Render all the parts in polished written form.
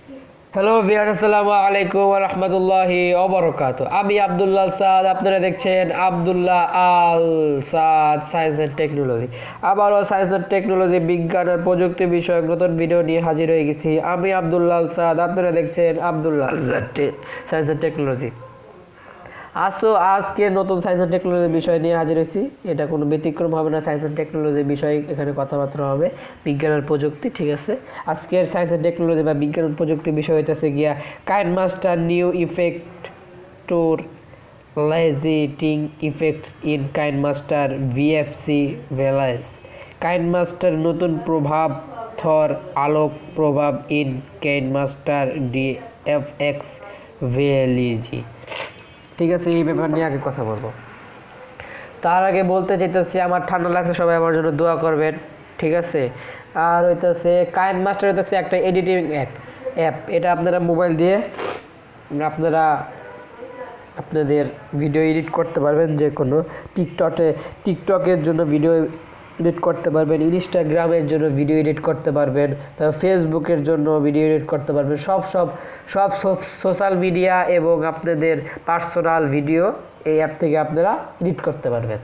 Hello viewers, আসসালামু আলাইকুম ওয়া রাহমাতুল্লাহি ওয়া বারাকাতুহু। আমি আব্দুল্লাহ সাদ, আপনারা দেখছেন আব্দুল্লাহ আল সাদ সায়েন্স অ্যান্ড টেকনোলজি। আবারও সায়েন্স অ্যান্ড টেকনোলজি, বিজ্ঞান আর প্রযুক্তি বিষয়ক নতুন ভিডিও নিয়ে হাজির হয়ে গেছি। আমি আব্দুল্লাহ আল সাদ, আপনারা দেখছেন আব্দুল্লাহ সায়েন্স অ্যান্ড টেকনোলজি। আজকে নতুন সায়েন্স অ্যান্ড টেকনোলজির বিষয় নিয়ে হাজির হয়েছি। এটা কোনো ব্যতিক্রম হবে না, সায়েন্স অ্যান্ড টেকনোলজির বিষয় এখানে কথাবার্তা হবে, বিজ্ঞান আর প্রযুক্তি। ঠিক আছে, আজকের সায়েন্স অ্যান্ড টেকনোলজি বা বিজ্ঞান ও প্রযুক্তি বিষয় হইতেছে গিয়া কাইনমাস্টার নিউ ইফেক্টর লাইজিটিং effects in KineMaster VFX values. KineMaster নতুন প্রভাব থর আলোক প্রভাব ইন কাইনমাস্টার ডিএফএক্স ভ্যালিজি। ঠিক আছে, এই ব্যাপার নিয়ে আগে কথা বলবো। তার আগে বলতে চাইতেছি, আমার ঠান্ডা লাগছে, সবাই আমার জন্য দোয়া করবেন। ঠিক আছে, আর হইতেছে কাইনমাস্টার হইতেছে একটা এডিটিং অ্যাপ। এটা আপনারা মোবাইল দিয়ে আপনাদের ভিডিও এডিট করতে পারবেন। যে কোনো টিকটকের জন্য ভিডিও এডিট করতে পারবেন, ইনস্টাগ্রামের জন্য ভিডিও এডিট করতে পারবেন, তারপর ফেসবুকের জন্য ভিডিও এডিট করতে পারবেন। সব সোশ্যাল মিডিয়া এবং আপনাদের পার্সোনাল ভিডিও এই অ্যাপ থেকে আপনারা এডিট করতে পারবেন।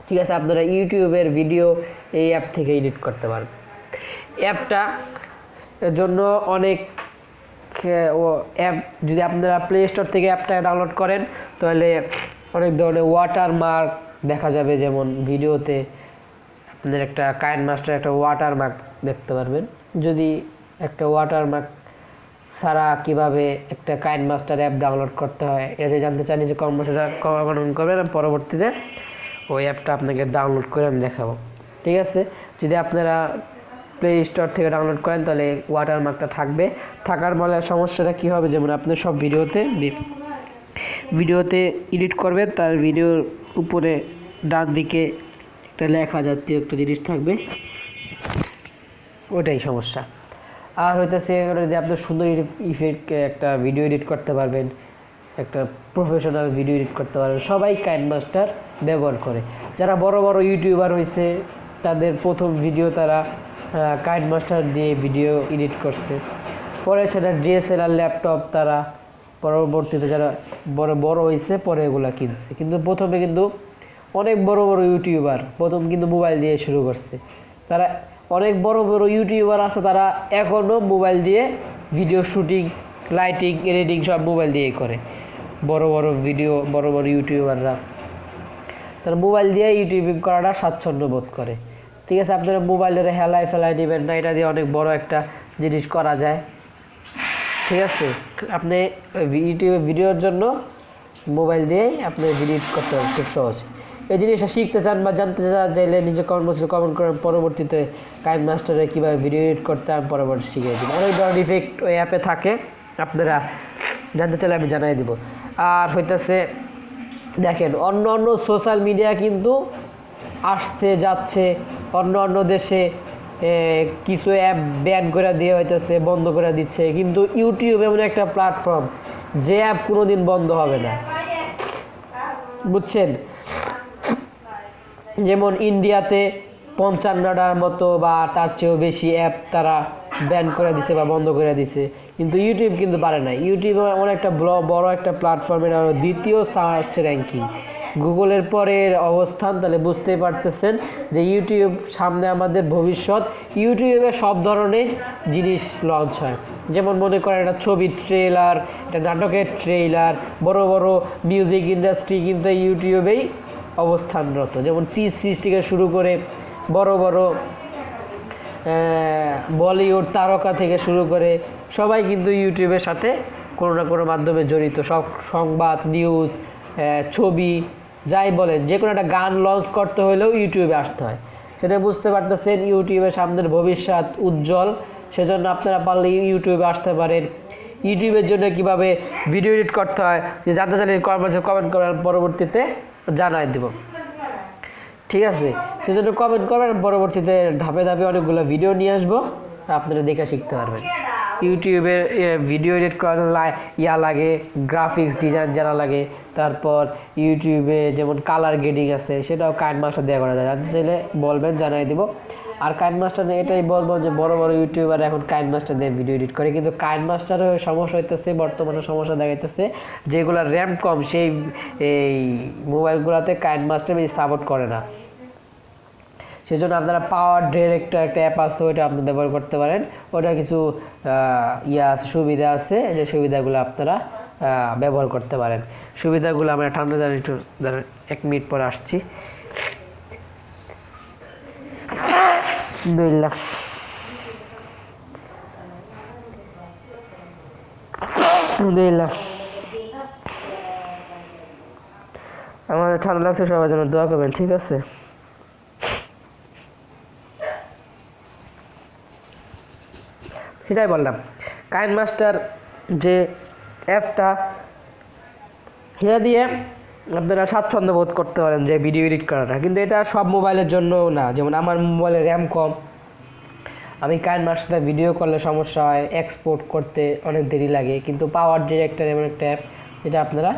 ঠিক আছে, আপনারা ইউটিউবের ভিডিও এই অ্যাপ থেকে এডিট করতে পারবেন। অ্যাপটা জন্য অনেক অ্যাপ, যদি আপনারা প্লে স্টোর থেকে অ্যাপটা ডাউনলোড করেন তাহলে অনেক ধরনের ওয়াটারমার্ক দেখা যাবে। যেমন ভিডিওতে আপনার একটা কাইনমাস্টার একটা ওয়াটারমার্ক দেখতে পারবেন। যদি একটা ওয়াটারমার্ক ছাড়া কীভাবে একটা কাইনমাস্টার অ্যাপ ডাউনলোড করতে হয় এটা জানতে চান, যে কমেন্ট করবেন, পরবর্তীতে ওই অ্যাপটা আপনাকে ডাউনলোড করে আমি দেখাবো। ঠিক আছে, যদি আপনারা প্লে স্টোর থেকে ডাউনলোড করেন তাহলে ওয়াটারমার্কটা থাকার ফলে সমস্যাটা কী হবে, যেমন আপনি সব ভিডিওতে এডিট করবেন, তার ভিডিওর উপরে ডান দিকে একটা লেখা জাতীয় একটা জিনিস থাকবে, ওটাই সমস্যা। আর হইতেছে যদি আপনি সুন্দর ইফেক্ট একটা ভিডিও এডিট করতে পারবেন, একটা প্রফেশনাল ভিডিও এডিট করতে পারবেন। সবাই কাইনমাস্টার ব্যবহার করে। যারা বড় বড় ইউটিউবার হয়েছে তাদের প্রথম ভিডিও তারা কাইনমাস্টার দিয়ে ভিডিও এডিট করছে, পরে সেটা ডিএসএলআর ল্যাপটপ তারা পরবর্তীতে যারা বড় হয়েছে পরে এগুলো কিনছে। কিন্তু প্রথমে কিন্তু অনেক বড় বড় ইউটিউবার প্রথম কিন্তু মোবাইল দিয়ে শুরু করছে। তারা অনেক বড় বড় ইউটিউবার আছে, তারা এখনও মোবাইল দিয়ে ভিডিও শুটিং, লাইটিং, এডিটিং সব মোবাইল দিয়েই করে। বড় বড় ইউটিউবাররা তারা মোবাইল দিয়ে ইউটিউবিং করাটা স্বাচ্ছন্দ্য বোধ করে। ঠিক আছে, আপনারা মোবাইলের ফেলায় নেবেন না, এটা দিয়ে অনেক বড় একটা জিনিস করা যায়। ঠিক আছে, আপনি ইউটিউবে ভিডিওর জন্য মোবাইল দিয়েই আপনি ভিডিও করতে পারেন খুব সহজ। এই জিনিসটা শিখতে চান বা জানতে চাইলে নিজে কমেন্ট করেন, পরবর্তীতে কাইনমাস্টারে কীভাবে ভিডিও এডিট করতে আমি পরবর্তী শিখিয়ে দিন। অনেক ধরনের ইফেক্ট ওই অ্যাপে থাকে, আপনারা জানতে চাইলে আমি জানাই দিব। আর হইতেছে দেখেন, অন্য সোশ্যাল মিডিয়া কিন্তু আসছে যাচ্ছে, অন্য দেশে কিছু অ্যাপ ব্যান করে দিয়ে হইতেছে, বন্ধ করে দিচ্ছে, কিন্তু ইউটিউব এমন একটা প্ল্যাটফর্ম যে অ্যাপ কোনোদিন বন্ধ হবে না, বুঝছেন। যেমন ইন্ডিয়াতে 55টার মতো বা তার চেয়েও বেশি অ্যাপ তারা ব্যান করে দিছে বা বন্ধ করে দিছে, কিন্তু ইউটিউব কিন্তু পারে না। ইউটিউব এমন একটা বড় একটা প্ল্যাটফর্ম, এটা হলো দ্বিতীয় সার্চ র্যাঙ্কিং, গুগলের পরের অবস্থান। তাহলে বুঝতেই পারতেছেন যে ইউটিউব সামনে আমাদের ভবিষ্যৎ। ইউটিউবে সব ধরনের জিনিস লঞ্চ হয়, যেমন মনে করেন একটা ছবির ট্রেলার, একটা নাটকের ট্রেলার, বড় বড় মিউজিক ইন্ডাস্ট্রি কিন্তু ইউটিউবেই অবস্থানরত। যেমন টি-সিরিজ থেকে শুরু করে বড় বড় বলিউড তারকা থেকে শুরু করে সবাই কিন্তু ইউটিউবের সাথে কোনো না কোনো মাধ্যমে জড়িত। সব সংবাদ, নিউজ, ছবি, যাই বলেন, যে কোনো একটা গান লঞ্চ করতে হলেও ইউটিউবে আসতে হয়। সেটা বুঝতে পারতেছেন ইউটিউবের সামনের ভবিষ্যৎ উজ্জ্বল। সেজন্য আপনারা পারলে ইউটিউবে আসতে পারেন। ইউটিউবের জন্য কিভাবে ভিডিও এডিট করতে হয় যে জানতে চাইলে কমেন্ট করার পরবর্তীতে জানাই দেব। ঠিক আছে, সেজন্য কমেন্ট করবেন, পরবর্তীতে ধাপে ধাপে অনেকগুলো ভিডিও নিয়ে আসবো, আপনারা দেখে শিখতে পারবেন। ইউটিউবে ভিডিও এডিট করার জন্য লাগে, গ্রাফিক্স ডিজাইন জানা লাগে। তারপর ইউটিউবে যেমন কালার গ্রেডিং আছে, সেটাও কাইনমাস্টার দেওয়া করা যায়। জানতে চাইলে বলবেন, জানাই দিব। আর কাইন মাস্টার এটাই বলবো যে বড় বড় ইউটিউবার এখন কাইন মাস্টার দিয়ে ভিডিও এডিট করে, কিন্তু কাইন মাস্টারের সমস্যা হইতেছে, বর্তমানে সমস্যা দেখাইতেছে যেগুলো র্যাম কম সেই এই মোবাইলগুলোতে কাইন মাস্টার বেশি সাপোর্ট করে না। সেই জন্য আপনারা পাওয়ার ডিরেক্টর একটা অ্যাপ আছে, ওইটা আপনি ব্যবহার করতে পারেন। ওটা কিছু আছে, সুবিধা আছে, যে সুবিধাগুলো আপনারা ব্যবহার করতে পারেন। সুবিধাগুলো আমরা ঠান্ডা জানি একটু 1 মিনিট পর আসছি। আলহামদুলিল্লাহ, আলহামদুলিল্লাহ, আমার ঠান্ডা লাগছে, সবার জন্য দোয়া করবেন, ঠিক আছে? সেটাই বললাম, কাইন মাস্টার যে অ্যাপটা, সেটা দিয়ে আপনারা স্বাচ্ছন্দ্য বোধ করতে পারেন যে ভিডিও এডিট করাটা, কিন্তু এটা সব মোবাইলের জন্য না। যেমন আমার মোবাইলে র্যাম কম, আমি কাইন মাস্টার ভিডিও করলে সমস্যা হয়, এক্সপোর্ট করতে অনেক দেরি লাগে। কিন্তু পাওয়ার ডিরেক্টর এমন একটা অ্যাপ যেটা আপনারা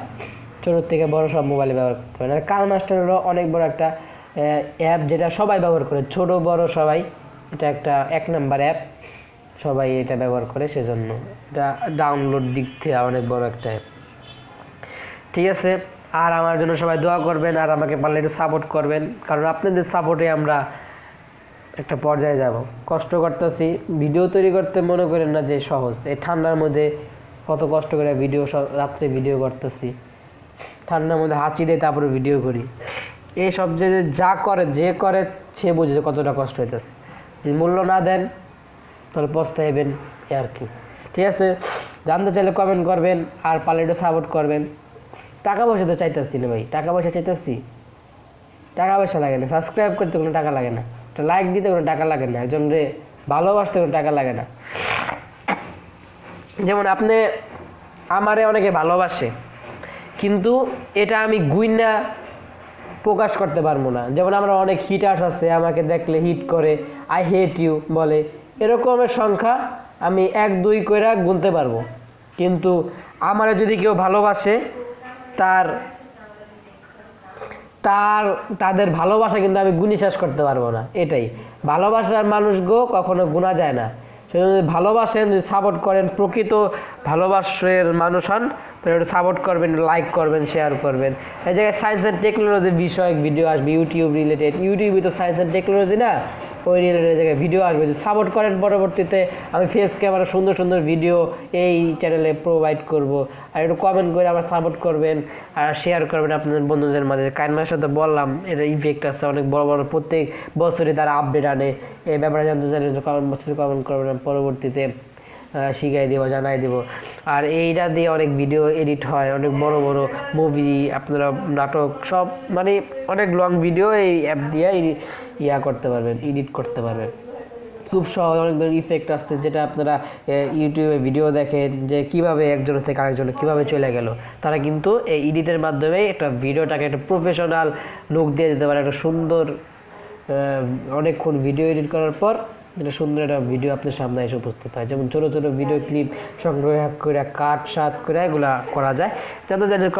ছোটোর থেকে বড় সব মোবাইলে ব্যবহার করতে পারেন। আর কাইন মাস্টার হলো অনেক বড় একটা অ্যাপ যেটা সবাই ব্যবহার করে, ছোট বড় সবাই। এটা একটা 1 নাম্বার অ্যাপ, সবাই এটা ব্যবহার করে, সেজন্য এটা ডাউনলোড দিক থেকে অনেক বড় একটা অ্যাপ, ঠিক আছে? আর আমার জন্য সবাই দোয়া করবেন, আর আমাকে পারলে একটু সাপোর্ট করবেন, কারণ আপনাদের সাপোর্টে আমরা একটা পর্যায়ে যাব। কষ্ট করতেছি, ভিডিও তৈরি করতে মনে করেন না যে সহজ। এই ঠান্ডার মধ্যে কত কষ্ট করে ভিডিও, রাত্রে ভিডিও করতেছি, ঠান্ডার মধ্যে হাঁচি দিয়ে তারপরে ভিডিও করি। এই সব যে যে করে সে বুঝে কতটা কষ্ট হইতেছে। যদি মূল্য না দেন তাহলে পস্তাইবেন, আর কি, ঠিক আছে? জানতে চাইলে কমেন্ট করবেন, আর পারলে একটু সাপোর্ট করবেন। টাকা পয়সা তো চাইতেছি না ভাই, টাকা পয়সা চাইতেছি, টাকা পয়সা লাগে না। সাবস্ক্রাইব করতে কোনো টাকা লাগে না, একটা লাইক দিতে কোনো টাকা লাগে না, একজনরে ভালোবাসতে কোনো টাকা লাগে না। যেমন আপনি আমারে অনেকে ভালোবাসে, কিন্তু এটা আমি গুইনা প্রকাশ করতে পারবো না। যেমন আমরা অনেক হিটার্স আছে, আমাকে দেখলে হিট করে, আই হেট ইউ বলে, এরকমের সংখ্যা আমি 1 2 করে গুনতে পারবো। কিন্তু আমারে যদি কেউ ভালোবাসে, তাদের ভালোবাসা কিন্তু আমি গুণী শেষ করতে পারবো না। এটাই ভালোবাসার মানুষগো কখনো গুণা যায় না। সেজন্য যদি ভালোবাসেন, যদি সাপোর্ট করেন, প্রকৃত ভালোবাসার মানুষ হন, তাহলে একটু সাপোর্ট করবেন, লাইক করবেন, শেয়ার করবেন। এই জায়গায় সায়েন্স অ্যান্ড টেকনোলজি বিষয়ক ভিডিও আসবে, ইউটিউব রিলেটেড। ইউটিউবে তো সায়েন্স অ্যান্ড টেকনোলজি না, ওই রিলেটেড জায়গায় ভিডিও আসবে। যদি সাপোর্ট করেন, পরবর্তীতে আমি ফেস ক্যামেরা সুন্দর সুন্দর ভিডিও এই চ্যানেলে প্রোভাইড করব। আর একটু কমেন্ট করে আমার সাপোর্ট করবেন, আর শেয়ার করবেন আপনাদের বন্ধুদের মাঝে। কাইন মাস্টার তো বললাম, এটা ইফেক্ট আছে অনেক বড় বড়, প্রত্যেক বছরই তারা আপডেট আনে। এই ব্যাপারে জানতে চাইলে কমেন্ট করবেন, পরবর্তীতে শিখাই দেবো, জানাই দেবো। আর এইটা দিয়ে অনেক ভিডিও এডিট হয়, অনেক বড় বড় মুভি, আপনারা নাটক, সব মানে অনেক লং ভিডিও এই অ্যাপ দিয়ে করতে পারবেন, এডিট করতে পারবেন খুব সহজ। অনেক ধরনের ইফেক্ট আসছে, যেটা আপনারা ইউটিউবে ভিডিও দেখেন যে কীভাবে একজনের থেকে আরেকজনে কীভাবে চলে গেল। তারা কিন্তু এই এডিটের মাধ্যমে একটা ভিডিওটাকে একটা প্রফেশনাল লুক দিয়ে দিতে পারে। একটা সুন্দর অনেকক্ষণ ভিডিও এডিট করার পর যেটা সুন্দর একটা ভিডিও আপনার সামনে এসে উপস্থিত হয়। যেমন ছোটো ছোটো ভিডিও ক্লিপ সংগ্রহ করে কাট করে এগুলো করা যায়। যাদের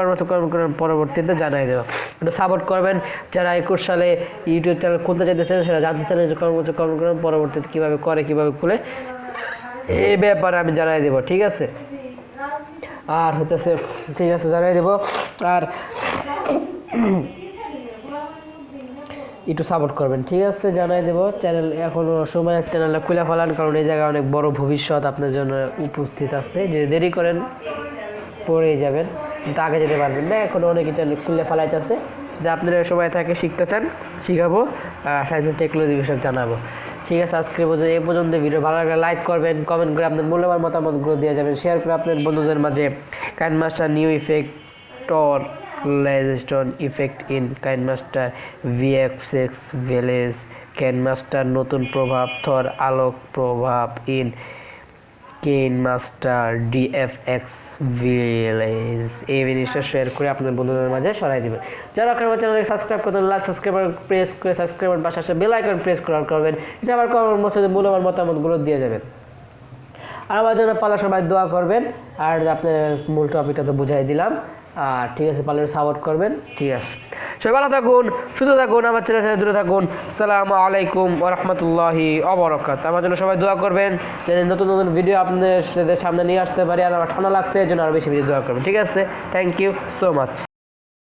পরবর্তীতে জানাই দেবো, একটু সাপোর্ট করবেন। যারা 21 সালে ইউটিউব চ্যানেল খুলতে চাইতেছেন, সেটা জানতে চাইলে কমেন্ট করবেন, পরবর্তীতে কীভাবে করে, কীভাবে খুলে, এই ব্যাপারে আমি জানাই দেবো, ঠিক আছে? আর হইতেছে, ঠিক আছে, জানাই দেবো। আর একটু সাপোর্ট করবেন, ঠিক আছে? জানাই দেবো। চ্যানেল এখনও সময় আছে, চ্যানেলটা খুলে ফেলান, কারণ এই জায়গায় অনেক বড় ভবিষ্যৎ আপনার জন্য উপস্থিত আছে। যদি দেরি করেন পড়েই যাবেন, কিন্তু আগে যেতে পারবেন না। এখনও অনেকে চ্যানেল খুলে ফেলাইতেছে, যে আপনারা সময় থাকে শিখতে চান, শিখাবো, সায়েন্স টেকনোলজি বিষয়ে জানাবো, ঠিক আছে? আজকে এই পর্যন্ত। ভিডিও ভালো লাগলে লাইক করবেন, কমেন্ট করে আপনার মূল্যবান মতামতগুলো দিয়ে যাবেন, শেয়ার করে আপনার বন্ধুদের মাঝে। কাইন মাস্টার নিউ ইফেক্টর লাইজস্টোন effect in KineMaster VFX ভিলেজ, কাইন মাস্টার নতুন প্রভাব, থর আলোক প্রভাব ইন কাইন মাস্টার DFX ভিলেজ। এই জিনিসটা শেয়ার করে আপনার বন্ধুদের মাঝে ছড়াই দেবেন। যারা আমার চ্যানেলকে সাবস্ক্রাইব করতেন, লাইক প্রেস করে সাবস্ক্রাইবার পাশে আসে বেল আইকন প্রেস করবেন, যে আমার কমেন্ট মূল্যবান মতামতগুলো দিয়ে যাবেন। আর আমার জন্য পালা সবাই দোয়া করবেন। আর আপনার মূল টপিকটা তো বুঝাই দিলাম। আর ঠিক আছে, পারলে সাপোর্ট করবেন, ঠিক আছে? সবাই ভালো থাকুন, সুস্থ থাকুন, আমার চ্যানেলের সাথে দূরে থাকুন। আসসালামু আলাইকুম ওয়া রাহমাতুল্লাহি ওয়া বারাকাতুহু। আমার জন্য সবাই দোয়া করবেন যেন নতুন নতুন ভিডিও আপনাদের সামনে নিয়ে আসতে পারি। আর আমার ঠান্ডা লাগছে এই জন্য আরও বেশি বেশি দোয়া করবেন। ঠিক আছে, থ্যাংক ইউ সো মাচ।